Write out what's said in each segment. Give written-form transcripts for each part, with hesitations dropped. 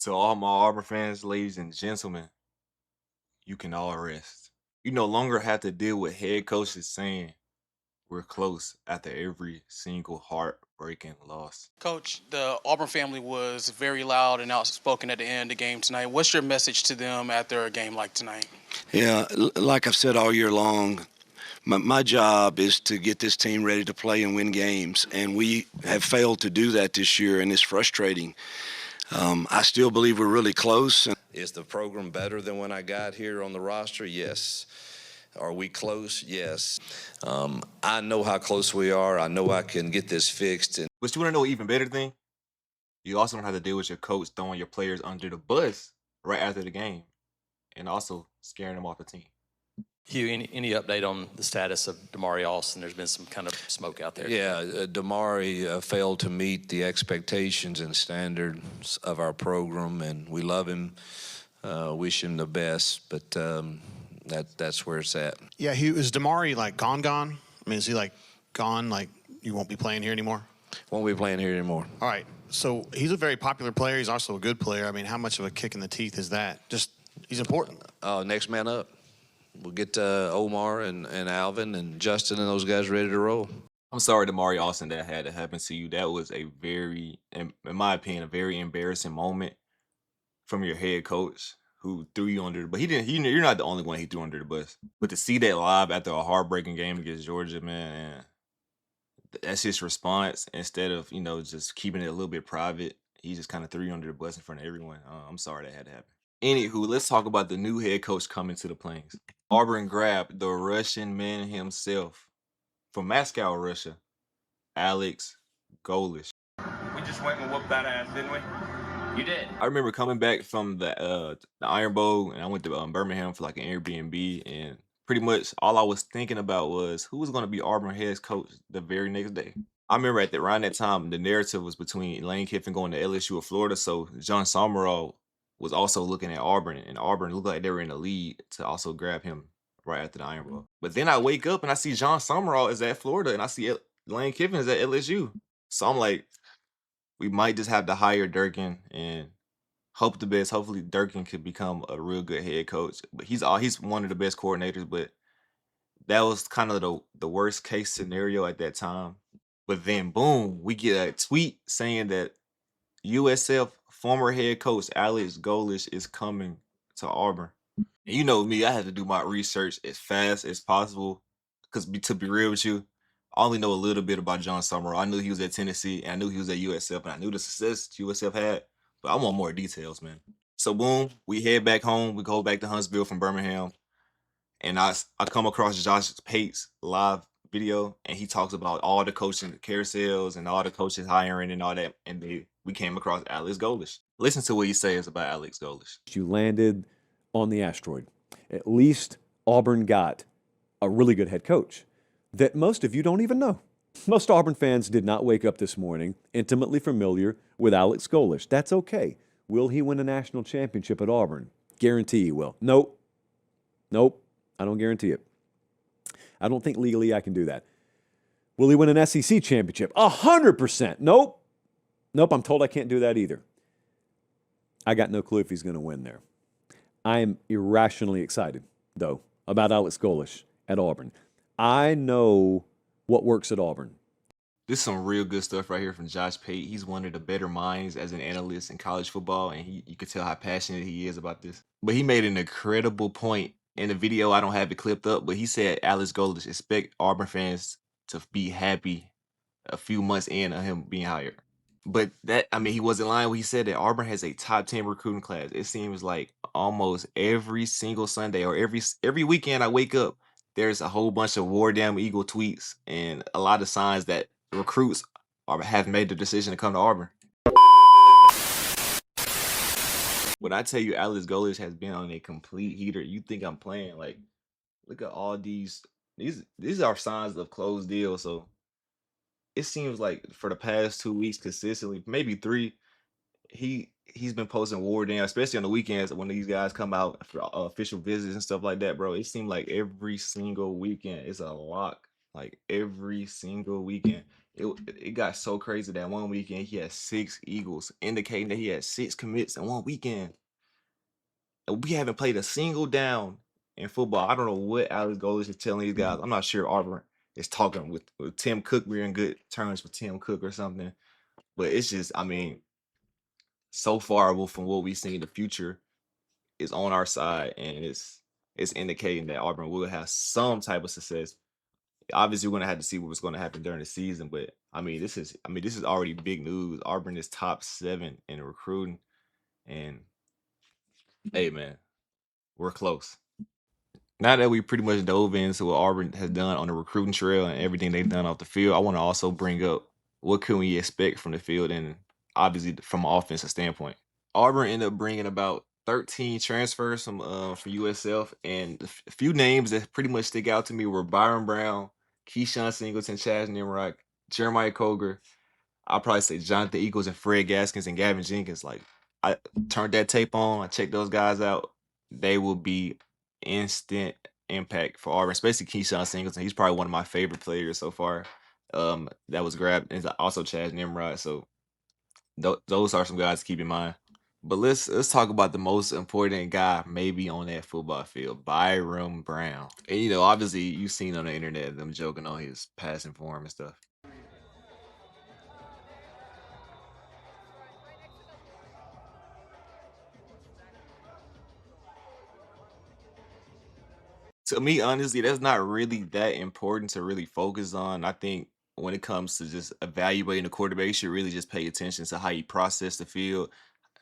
To all my Auburn fans, ladies and gentlemen, you can all rest. You no longer have to deal with head coaches saying we're close after every single heartbreaking loss. Coach, the Auburn family was very loud and outspoken at the end of the game tonight. What's your message to them after a game like tonight? Yeah, like I've said all year long, my job is to get this team ready to play and win games, and we have failed to do that this year, and it's frustrating. I still believe we're really close. Is the program better than when I got here on the roster? Yes. Are we close? Yes. I know how close we are. I know I can get this fixed. But you want to know an even better thing? You also don't have to deal with your coach throwing your players under the bus right after the game and also scaring them off the team. Hugh, any update on the status of Damari Alston? There's been some kind of smoke out there. Yeah, Damari failed to meet the expectations and standards of our program, and we love him, wish him the best, but that's where it's at. Yeah, Hugh, is Damari like gone? I mean, is he like gone, like you won't be playing here anymore? Won't be playing here anymore. All right, so he's a very popular player. He's also a good player. I mean, how much of a kick in the teeth is that? Just, he's important. Next man up. We'll get Omar and Alvin and Justin and those guys ready to roll. I'm sorry, Damari Alston, that had to happen to you. That was a very, in my opinion, a very embarrassing moment from your head coach who threw you under the bus. He didn't. You're not the only one he threw under the bus. But to see that live after a heartbreaking game against Georgia, man, that's his response. Instead of just keeping it a little bit private, he just kind of threw you under the bus in front of everyone. I'm sorry that had to happen. Anywho, let's talk about the new head coach coming to the Plains. Auburn grabbed the Russian man himself from Moscow, Russia, Alex Golesh. We just went and whooped that ass, didn't we? You did. I remember coming back from the Iron Bowl, and I went to Birmingham for like an Airbnb, and pretty much all I was thinking about was who was going to be Auburn head coach the very next day. I remember around that time, the narrative was between Lane Kiffin going to LSU or Florida, so John Summerall was also looking at Auburn, and Auburn looked like they were in the lead to also grab him right after the Iron Bowl. But then I wake up and I see John Summerall is at Florida, and I see Lane Kiffin is at LSU. So I'm like, we might just have to hire Durkin and hope the best. Hopefully Durkin could become a real good head coach. But he's one of the best coordinators, but that was kind of the worst case scenario at that time. But then boom, we get a tweet saying that USF former head coach Alex Golesh is coming to Auburn. And you know me, I had to do my research as fast as possible because to be real with you, I only know a little bit about John Summerall. I knew he was at Tennessee, and I knew he was at USF, and I knew the success USF had, but I want more details, man. So boom, we head back home. We go back to Huntsville from Birmingham, and I come across Josh Pate's live video, and he talks about all the coaching carousels and all the coaches hiring and all that, and we came across Alex Golesh. Listen to what he says about Alex Golesh. You landed on the asteroid. At least Auburn got a really good head coach that most of you don't even know. Most Auburn fans did not wake up this morning intimately familiar with Alex Golesh. That's okay. Will he win a national championship at Auburn? Guarantee he will. Nope. I don't guarantee it. I don't think legally I can do that. Will he win an SEC championship? 100%. Nope, I'm told I can't do that either. I got no clue if he's going to win there. I am irrationally excited, though, about Alex Golesh at Auburn. I know what works at Auburn. This is some real good stuff right here from Josh Pate. He's one of the better minds as an analyst in college football, and you can tell how passionate he is about this. But he made an incredible point in the video. I don't have it clipped up, but he said Alex Golesh expect Auburn fans to be happy a few months in of him being hired. But he wasn't lying when he said that Auburn has a top 10 recruiting class. It seems like almost every single Sunday or every weekend I wake up, there's a whole bunch of War Damn Eagle tweets and a lot of signs that recruits have made the decision to come to Auburn. When I tell you Alex Golesh has been on a complete heater, you think I'm playing. Like, look at all these are signs of closed deals. So it seems like for the past 2 weeks consistently, maybe 3, he's been posting War Damn, especially on the weekends when these guys come out for official visits and stuff like that, bro. It seemed like every single weekend is a lock. Like every single weekend. it got so crazy that one weekend he had 6 Eagles, indicating that he had 6 commits in one weekend. And we haven't played a single down in football. I don't know what Alex Golesh is telling these guys. I'm not sure Auburn is talking with Tim Cook. We're in good terms with Tim Cook or something. But it's just, I mean, so far from what we've seen, the future is on our side, and it's indicating that Auburn will have some type of success. Obviously, we're gonna have to see what's gonna happen during the season, but this is already big news. Auburn is top 7 in recruiting, and hey, man, we're close. Now that we pretty much dove into what Auburn has done on the recruiting trail and everything they've done off the field, I want to also bring up what can we expect from the field and obviously from an offensive standpoint. Auburn ended up bringing about 13 transfers from USF, and a few names that pretty much stick out to me were Byron Brown, Keyshawn Singleton, Chaz Nimrock, Jeremiah Coger. I'll probably say Jonathan Eagles and Fred Gaskins and Gavin Jenkins. Like, I turned that tape on, I checked those guys out. They will be instant impact for Auburn, especially Keyshawn Singleton. He's probably one of my favorite players so far. That was grabbed, and also Chaz Nimrod. So those are some guys to keep in mind. But let's talk about the most important guy maybe on that football field, Byron Brown. And obviously you've seen on the internet them joking on his passing form and stuff. To me, honestly, that's not really that important to really focus on. I think when it comes to just evaluating the quarterback, you should really just pay attention to how he processes the field,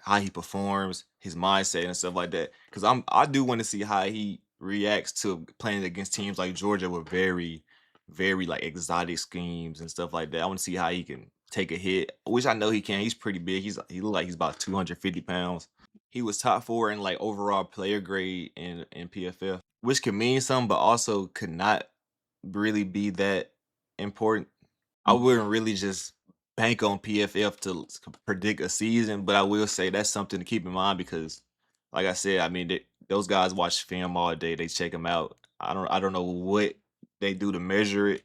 how he performs, his mindset and stuff like that. Because I do want to see how he reacts to playing against teams like Georgia with very, very like exotic schemes and stuff like that. I want to see how he can take a hit, which I know he can. He's pretty big. He look like he's about 250 pounds. He was top 4 in like overall player grade in PFF, which could mean something, but also could not really be that important. I wouldn't really just bank on PFF to predict a season, but I will say that's something to keep in mind because, like I said, those guys watch film all day. They check them out. I don't know what they do to measure it,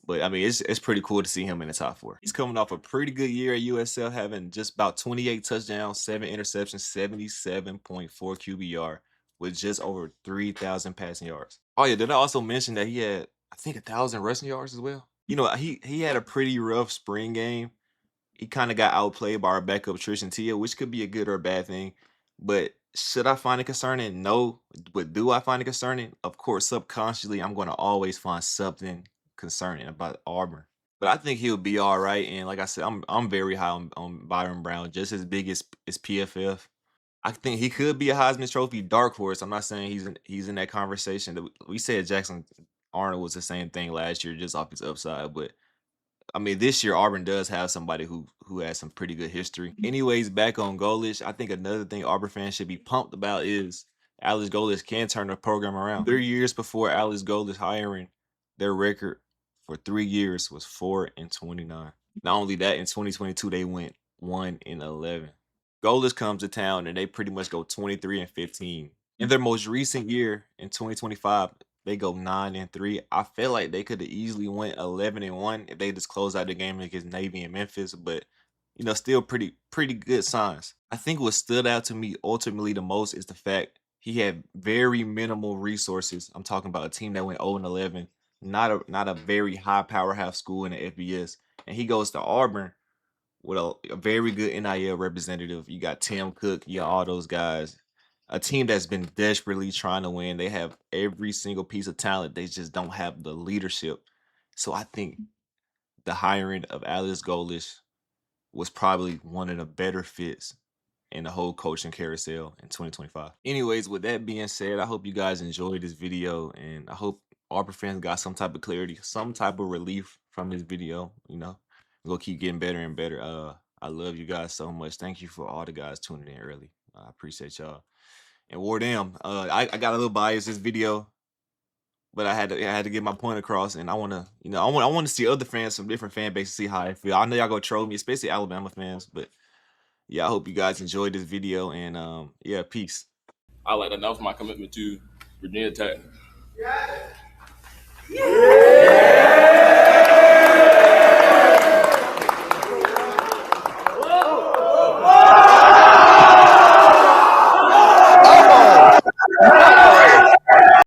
but it's pretty cool to see him in the top 4. He's coming off a pretty good year at USL, having just about 28 touchdowns, 7 interceptions, 77.4 QBR with just over 3,000 passing yards. Oh yeah, did I also mention that he had, I think, 1,000 rushing yards as well? He had a pretty rough spring game. He kind of got outplayed by our backup Trishan Tia, which could be a good or a bad thing. But should I find it concerning? No. But do I find it concerning? Of course, subconsciously, I'm going to always find something concerning about Auburn. But I think he'll be all right. And like I said, I'm very high on Byron Brown, just as big as PFF. I think he could be a Heisman Trophy dark horse. I'm not saying he's in that conversation. We said Jackson Arnold was the same thing last year, just off his upside. But this year Auburn does have somebody who has some pretty good history. Anyways, back on Golesh, I think another thing Auburn fans should be pumped about is Alex Golesh can turn the program around. 3 years before Alex Golesh hiring, their record for 3 years was 4-29. Not only that, in 2022 they went 1-11. Golesh comes to town and they pretty much go 23-15. In their most recent year, in 2025, they go 9-3. I feel like they could have easily went 11-1 if they just closed out the game against Navy and Memphis, but still pretty good signs. I think what stood out to me ultimately the most is the fact he had very minimal resources. I'm talking about a team that went 0-11, not a very high powerhouse school in the FBS, and he goes to Auburn with a very good NIL representative. You got Tim Cook, you got all those guys. A team that's been desperately trying to win. They have every single piece of talent. They just don't have the leadership. So I think the hiring of Alex Golesh was probably one of the better fits in the whole coaching carousel in 2025. Anyways, with that being said, I hope you guys enjoyed this video, and I hope Auburn fans got some type of clarity, some type of relief from this video. We'll keep getting better and better. I love you guys so much. Thank you for all the guys tuning in early. I appreciate y'all. And Wardam, I got a little bias this video, but I had to get my point across, and I want to see other fans from different fan bases see how I feel. I know y'all gonna troll me, especially Alabama fans, but yeah, I hope you guys enjoyed this video, and yeah, peace. I like to announce my commitment to Virginia Tech. Yeah.